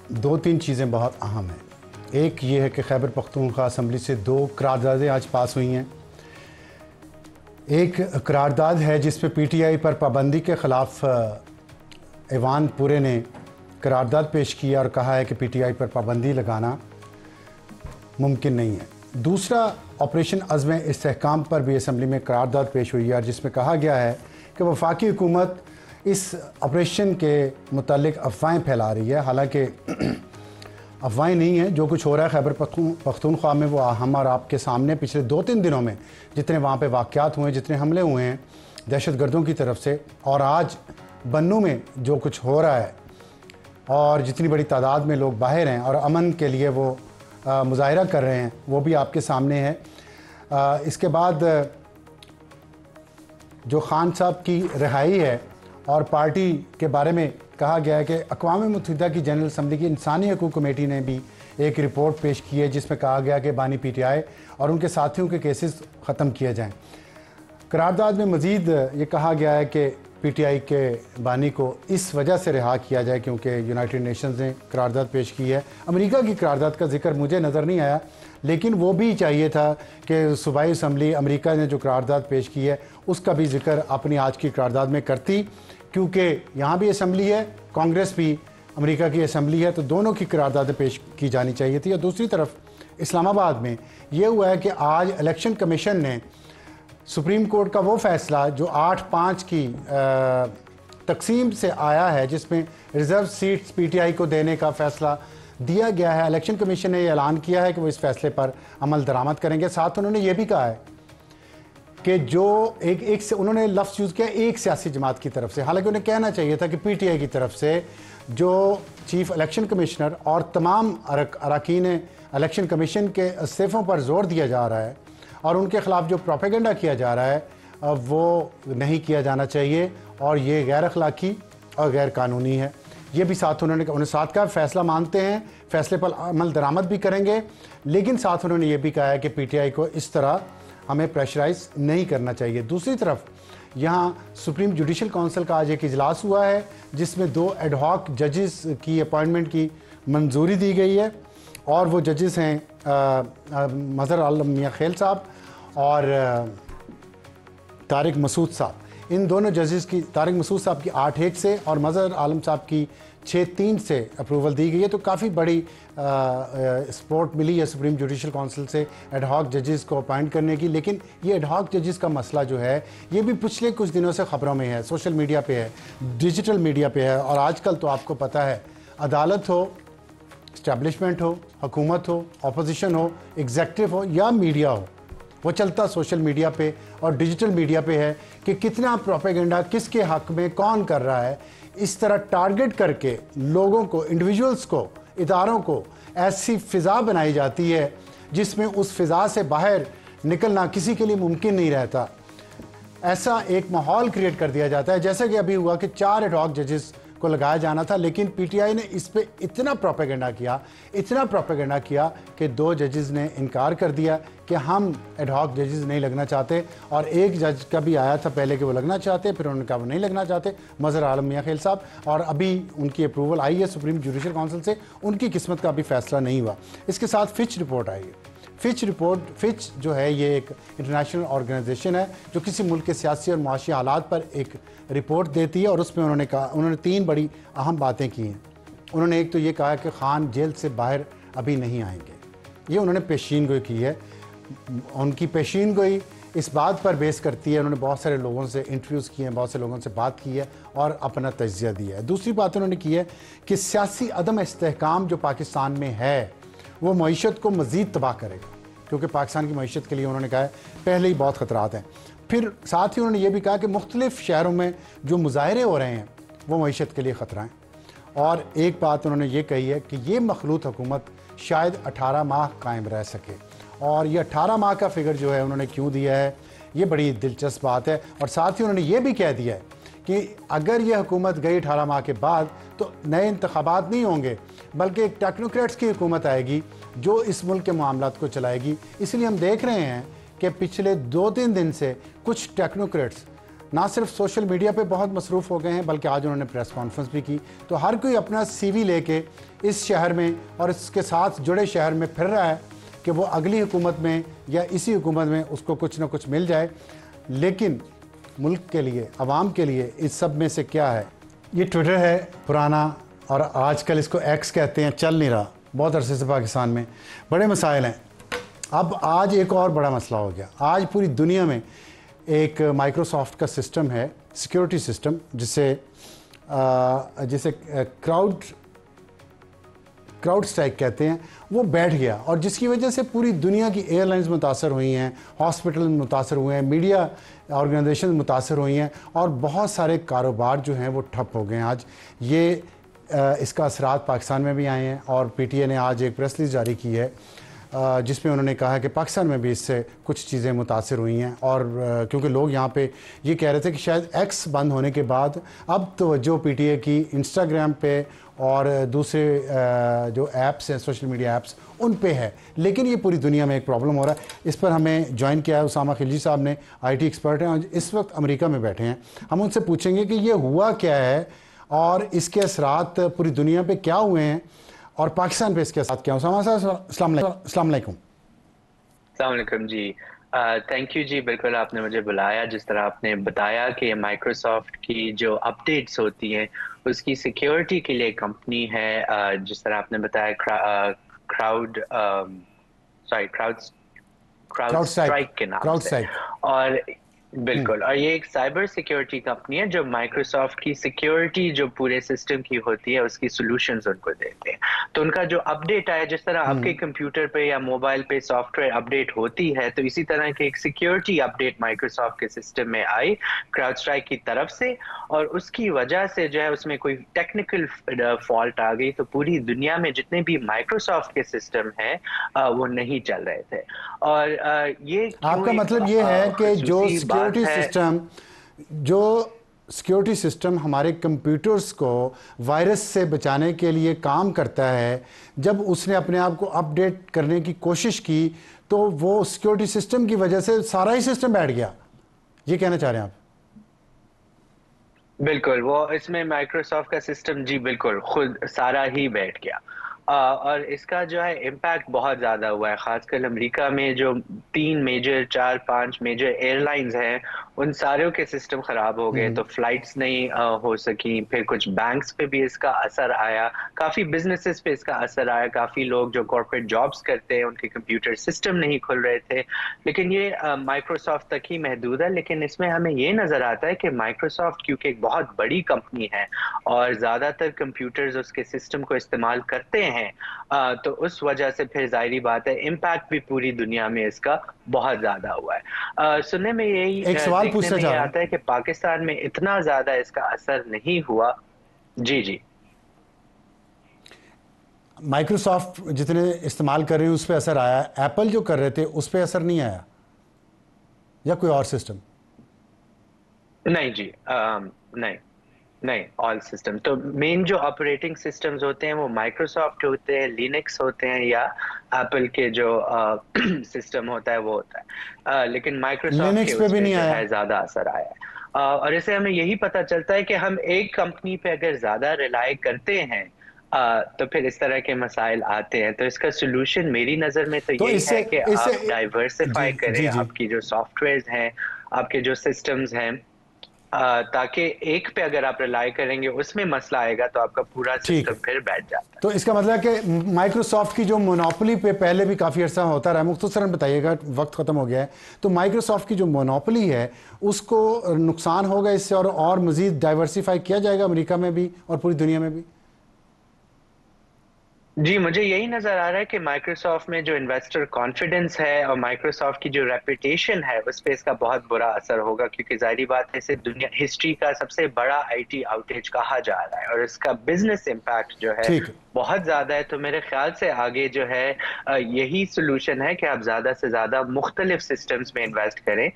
دو تین چیزیں بہت اہم ہیں۔ ایک یہ ہے کہ خیبر پختونخوا اسمبلی سے 2 قراردادیں آج پاس ہوئی ہیں۔ ایک قرارداد ہے جس پہ پی ٹی آئی پر پابندی کے خلاف ایوان پورے نے قرارداد پیش کیا اور کہا ہے کہ پی ٹی آئی پر پابندی لگانا ممکن نہیں ہے۔ دوسرا آپریشن عزم استحکام پر بھی اسمبلی میں قرارداد پیش ہوئی ہے، اور جس میں کہا گیا ہے کہ وفاقی حکومت اس آپریشن کے متعلق افواہیں پھیلا رہی ہے۔ حالانکہ افواہیں نہیں ہیں، جو کچھ ہو رہا ہے خیبر پختونخوا میں وہ ہم اور آپ کے سامنے پچھلے 2-3 دنوں میں جتنے وہاں پہ واقعات ہوئے ہیں، جتنے حملے ہوئے ہیں دہشت گردوں کی طرف سے، اور آج بنوں میں جو کچھ ہو رہا ہے اور جتنی بڑی تعداد میں لوگ باہر ہیں اور امن کے لیے وہ مظاہرہ کر رہے ہیں، وہ بھی آپ کے سامنے ہے۔ اس کے بعد جو خان صاحب کی رہائی ہے اور پارٹی کے بارے میں کہا گیا ہے کہ اقوام متحدہ کی جنرل اسمبلی کی انسانی حقوق کمیٹی نے بھی ایک رپورٹ پیش کی ہے جس میں کہا گیا کہ بانی پی ٹی آئی اور ان کے ساتھیوں کے کیسز ختم کیے جائیں۔ قرارداد میں مزید یہ کہا گیا ہے کہ پی ٹی آئی کے بانی کو اس وجہ سے رہا کیا جائے کیونکہ یونائٹڈ نیشنز نے قرارداد پیش کی ہے۔ امریکہ کی قرارداد کا ذکر مجھے نظر نہیں آیا، لیکن وہ بھی چاہیے تھا کہ صوبائی اسمبلی امریکہ نے جو قرارداد پیش کی ہے اس کا بھی ذکر اپنی آج کی قرارداد میں کرتی، کیونکہ یہاں بھی اسمبلی ہے، کانگریس بھی امریکہ کی اسمبلی ہے، تو دونوں کی قراردادیں پیش کی جانی چاہیے تھی۔ اور دوسری طرف اسلام آباد میں یہ ہوا ہے کہ آج الیکشن کمیشن نے سپریم کورٹ کا وہ فیصلہ جو 8-5 کی تقسیم سے آیا ہے، جس میں ریزرو سیٹس پی ٹی آئی کو دینے کا فیصلہ دیا گیا ہے، الیکشن کمیشن نے یہ اعلان کیا ہے کہ وہ اس فیصلے پر عمل درآمد کریں گے۔ ساتھ انہوں نے یہ بھی کہا ہے کہ جو ایک سے انہوں نے لفظ یوز کیا ایک سیاسی جماعت کی طرف سے، حالانکہ انہیں کہنا چاہیے تھا کہ پی ٹی آئی کی طرف سے جو چیف الیکشن کمشنر اور تمام اراکین الیکشن کمیشن کے استعفوں پر زور دیا جا رہا ہے اور ان کے خلاف جو پروپیگنڈا کیا جا رہا ہے وہ نہیں کیا جانا چاہیے، اور یہ غیر اخلاقی اور غیر قانونی ہے۔ یہ بھی ساتھ انہوں نے ساتھ کہا فیصلہ مانتے ہیں، فیصلے پر عمل درآمد بھی کریں گے، لیکن ساتھ انہوں نے یہ بھی کہا ہے کہ پی ٹی آئی کو اس طرح ہمیں پریشرائز نہیں کرنا چاہیے۔ دوسری طرف یہاں سپریم جوڈیشل کونسل کا آج ایک اجلاس ہوا ہے جس میں 2 ایڈ ہاک ججز کی اپائنٹمنٹ کی منظوری دی گئی ہے، اور وہ ججز ہیں مظہر عالم میاں خیل صاحب اور طارق مسعود صاحب۔ ان دونوں ججز کی طارق مسعود صاحب کی 8-1 سے اور مظہر عالم صاحب کی 6-3 سے اپروول دی گئی ہے، تو کافی بڑی سپورٹ ملی ہے سپریم جوڈیشل کونسل سے ایڈ ہاک ججز کو اپائنٹ کرنے کی۔ لیکن یہ ایڈ ہاک ججز کا مسئلہ جو ہے یہ بھی پچھلے کچھ دنوں سے خبروں میں ہے، سوشل میڈیا پہ ہے، ڈیجیٹل میڈیا پہ ہے، اور آج کل تو آپ کو پتہ ہے عدالت ہو، اسٹیبلشمنٹ ہو، حکومت ہو، اپوزیشن ہو، ایگزیکٹو ہو یا میڈیا ہو، وہ چلتا سوشل میڈیا پہ اور ڈیجیٹل میڈیا پہ ہے کہ کتنا پروپیگنڈا کس کے حق میں کون کر رہا ہے۔ اس طرح ٹارگٹ کر کے لوگوں کو، انڈیویجولز کو، اداروں کو ایسی فضا بنائی جاتی ہے جس میں اس فضا سے باہر نکلنا کسی کے لیے ممکن نہیں رہتا۔ ایسا ایک ماحول کریٹ کر دیا جاتا ہے، جیسے کہ ابھی ہوا کہ 4 ایڈ ہاک ججز کو لگایا جانا تھا، لیکن پی ٹی آئی نے اس پہ اتنا پروپیگنڈا کیا کہ 2 ججز نے انکار کر دیا کہ ہم ایڈ ہاک ججز نہیں لگنا چاہتے، اور ایک جج کا بھی آیا تھا پہلے کہ وہ لگنا چاہتے، پھر انہوں نے کہا وہ نہیں لگنا چاہتے، مظہر عالم میاں خیل صاحب، اور ابھی ان کی اپروول آئی ہے سپریم جوڈیشل کونسل سے، ان کی قسمت کا ابھی فیصلہ نہیں ہوا۔ اس کے ساتھ فچ رپورٹ آئی ہے۔ فچ جو ہے یہ ایک انٹرنیشنل آرگنائزیشن ہے جو کسی ملک کے سیاسی اور معاشی حالات پر ایک رپورٹ دیتی ہے، اور اس میں انہوں نے 3 بڑی اہم باتیں کی ہیں۔ انہوں نے ایک تو یہ کہا کہ خان جیل سے باہر ابھی نہیں آئیں گے، یہ انہوں نے پیشین گوئی کی ہے۔ ان کی پیشین گوئی اس بات پر بیس کرتی ہے، انہوں نے بہت سارے لوگوں سے انٹرویوز کیے ہیں، بہت سے لوگوں سے بات کی ہے اور اپنا تجزیہ دیا ہے۔ دوسری بات انہوں نے کی ہے کہ سیاسی عدم استحکام جو پاکستان میں ہے وہ معیشت کو مزید تباہ کرے گا، کیونکہ پاکستان کی معیشت کے لیے انہوں نے کہا ہے پہلے ہی بہت خطرات ہیں۔ پھر ساتھ ہی انہوں نے یہ بھی کہا کہ مختلف شہروں میں جو مظاہرے ہو رہے ہیں وہ معیشت کے لیے خطرہ ہیں، اور ایک بات انہوں نے یہ کہی ہے کہ یہ مخلوط حکومت شاید 18 ماہ قائم رہ سکے، اور یہ 18 ماہ کا فگر جو ہے انہوں نے کیوں دیا ہے یہ بڑی دلچسپ بات ہے۔ اور ساتھ ہی انہوں نے یہ بھی کہہ دیا ہے کہ اگر یہ حکومت گئی 18 ماہ کے بعد تو نئے انتخابات نہیں ہوں گے، بلکہ ایک ٹیکنوکریٹس کی حکومت آئے گی جو اس ملک کے معاملات کو چلائے گی۔ اس لیے ہم دیکھ رہے ہیں کہ پچھلے 2-3 دن سے کچھ ٹیکنوکریٹس نہ صرف سوشل میڈیا پہ بہت مصروف ہو گئے ہیں بلکہ آج انہوں نے پریس کانفرنس بھی کی. تو ہر کوئی اپنا سی وی لے کے اس شہر میں اور اس کے ساتھ جڑے شہر میں پھر رہا ہے کہ وہ اگلی حکومت میں یا اسی حکومت میں اس کو کچھ نہ کچھ مل جائے. لیکن ملک کے لیے، عوام کے لیے اس سب میں سے کیا ہے؟ یہ ٹویٹر ہے پرانا، اور آج کل اس کو ایکس کہتے ہیں، چل نہیں رہا بہت عرصے سے پاکستان میں. بڑے مسائل ہیں. اب آج ایک اور بڑا مسئلہ ہو گیا. آج پوری دنیا میں ایک مائکروسافٹ کا سسٹم ہے، سیکیورٹی سسٹم، جسے کراؤڈ سٹرائک کہتے ہیں، وہ بیٹھ گیا، اور جس کی وجہ سے پوری دنیا کی ایئر لائنز متاثر ہوئی ہیں، ہاسپٹل متاثر ہوئے ہیں، میڈیا آرگنائزیشن متاثر ہوئی ہیں، اور بہت سارے کاروبار جو ہیں وہ ٹھپ ہو گئے ہیں. آج یہ اس کا اثرات پاکستان میں بھی آئے ہیں، اور پی ٹی اے نے آج ایک پریس ریلیز جاری کی ہے جس میں انہوں نے کہا کہ پاکستان میں بھی اس سے کچھ چیزیں متاثر ہوئی ہیں. اور کیونکہ لوگ یہاں پہ یہ کہہ رہے تھے کہ شاید ایکس بند ہونے کے بعد اب توجہ پی ٹی اے کی انسٹاگرام پہ اور دوسرے جو ایپس ہیں، سوشل میڈیا ایپس، ان پہ ہے. لیکن یہ پوری دنیا میں ایک پرابلم ہو رہا ہے. اس پر ہمیں جوائن کیا ہے اسامہ خلجی صاحب نے، آئی ٹی ایکسپرٹ ہیں اور اس وقت امریکہ میں بیٹھے ہیں. ہم ان سے پوچھیں گے کہ یہ ہوا کیا ہے اور اس کے اثرات پوری دنیا پہ کیا ہوئے ہیں اور پاکستان پہ اس کے اثرات کیا ہیں. اسامہ صاحب السلام علیکم. السلام علیکم جی. تھینک یو جی. بالکل آپ نے مجھے بلایا. جس طرح آپ نے بتایا کہ مائکروسافٹ کی جو اپ ڈیٹس ہوتی ہیں اس کی سیکیورٹی کے لیے کمپنی ہے، جس طرح آپ نے بتایا کراؤڈ سٹرائک کے نام سے. اور بالکل، اور یہ ایک سائبر سیکیورٹی کمپنی ہے جو مائکروسافٹ کی سیکیورٹی جو پورے سسٹم کی ہوتی ہے اس کی سولوشنز ان کو دیتے ہیں. تو ان کا جو اپ ڈیٹ آیا، جس طرح آپ کے کمپیوٹر پہ یا موبائل پہ سافٹ ویئر اپ ڈیٹ ہوتی ہے، تو اسی طرح کی ایک سیکیورٹی اپ ڈیٹ مائکروسافٹ کے سسٹم میں آئی کراؤڈ سٹرائک کی طرف سے، اور اس کی وجہ سے جو ہے اس میں کوئی ٹیکنیکل فالٹ آ گئی. تو پوری دنیا میں جتنے بھی مائکروسافٹ کے سسٹم ہیں وہ نہیں چل رہے تھے. اور یہ آپ کا مطلب یہ ہے کہ جو سیکیورٹی سسٹم ہمارے کمپیوٹرز کو وائرس سے بچانے کے لیے کام کرتا ہے، جب اس نے اپنے آپ کو اپ ڈیٹ کرنے کی کوشش کی تو وہ سیکیورٹی سسٹم کی وجہ سے سارا ہی سسٹم بیٹھ گیا، یہ کہنا چاہ رہے ہیں آپ؟ بالکل، وہ اس میں مائکروسافٹ کا سسٹم جی بالکل خود سارا ہی بیٹھ گیا. اور اس کا جو ہے امپیکٹ بہت زیادہ ہوا ہے. خاص کر امریکہ میں جو 4-5 میجر ایئر لائنز ہیں ان ساروں کے سسٹم خراب ہو گئے. تو فلائٹس نہیں ہو سکیں. پھر کچھ بینکس پہ بھی اس کا اثر آیا، کافی بزنسز پہ اس کا اثر آیا. کافی لوگ جو کارپوریٹ جابس کرتے ہیں ان کے کمپیوٹر سسٹم نہیں کھل رہے تھے. لیکن یہ مائکروسافٹ تک ہی محدود ہے. لیکن اس میں ہمیں یہ نظر آتا ہے کہ مائکروسافٹ کیونکہ ایک بہت بڑی کمپنی ہے اور زیادہ تر کمپیوٹرز اس کے سسٹم کو استعمال کرتے ہیں، تو اس وجہ سے پھر ظاہری بات ہے امپیکٹ بھی پوری دنیا میں اس کا بہت زیادہ ہوا ہے. سننے میں یہی دیکھنے میں یہ آتا ہے کہ پاکستان میں اتنا زیادہ اس کا اثر نہیں ہوا. جی مائکروسافٹ جتنے استعمال کر رہے ہیں اس پہ اثر آیا، ایپل جو کر رہے تھے اس پہ اثر نہیں آیا یا کوئی اور سسٹم؟ نہیں جی، نہیں آل سسٹم. تو مین جو آپریٹنگ سسٹمز ہوتے ہیں وہ مائکروسافٹ ہوتے ہیں، لینکس ہوتے ہیں، یا ایپل کے جو سسٹم ہوتا ہے وہ ہوتا ہے. لیکن مائکروسافٹ کے اس پہ جو ہے زیادہ اثر آیا ہے. اور اسے ہمیں یہی پتہ چلتا ہے کہ ہم ایک کمپنی پہ اگر زیادہ ریلائی کرتے ہیں تو پھر اس طرح کے مسائل آتے ہیں. تو اس کا سولوشن میری نظر میں تو یہی ہے کہ آپ ڈائیورسفائی کریں آپ کی جو سافٹ ویئرز ہیں، آپ کے جو سسٹمز ہیں، تاکہ ایک پہ اگر آپ ریلائی کریں گے اس میں مسئلہ آئے گا تو آپ کا پورا سسٹم پھر بیٹھ جاتا ہے. تو اس کا مطلب کہ مائکروسافٹ کی جو مونوپلی پہ پہلے بھی کافی عرصہ ہوتا رہا، مختصراً بتائیے گا، وقت ختم ہو گیا ہے. تو مائکروسافٹ کی جو مونوپلی ہے اس کو نقصان ہوگا اس سے، اور مزید ڈائیورسیفائی کیا جائے گا امریکہ میں بھی اور پوری دنیا میں بھی؟ جی مجھے یہی نظر آ رہا ہے کہ مائکروسافٹ میں جو انویسٹر کانفیڈنس ہے اور مائکروسافٹ کی جو ریپوٹیشن ہے اس پہ اس کا بہت برا اثر ہوگا. کیونکہ ظاہری بات ہے اسے دنیا ہسٹری کا سب سے بڑا آئی ٹی آؤٹیج کہا جا رہا ہے اور اس کا بزنس امپیکٹ جو ہے بہت زیادہ ہے. تو میرے خیال سے آگے جو ہے یہی سولوشن ہے کہ آپ زیادہ سے زیادہ مختلف سسٹمز میں انویسٹ کریں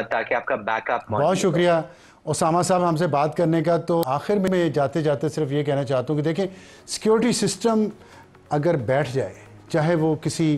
تاکہ آپ کا بیک اپ. بہت شکریہ اسامہ صاحب ہم سے بات کرنے کا. تو آخر میں جاتے جاتے صرف یہ کہنا چاہتا ہوں کہ دیکھیں، سیکیورٹی سسٹم اگر بیٹھ جائے، چاہے وہ کسی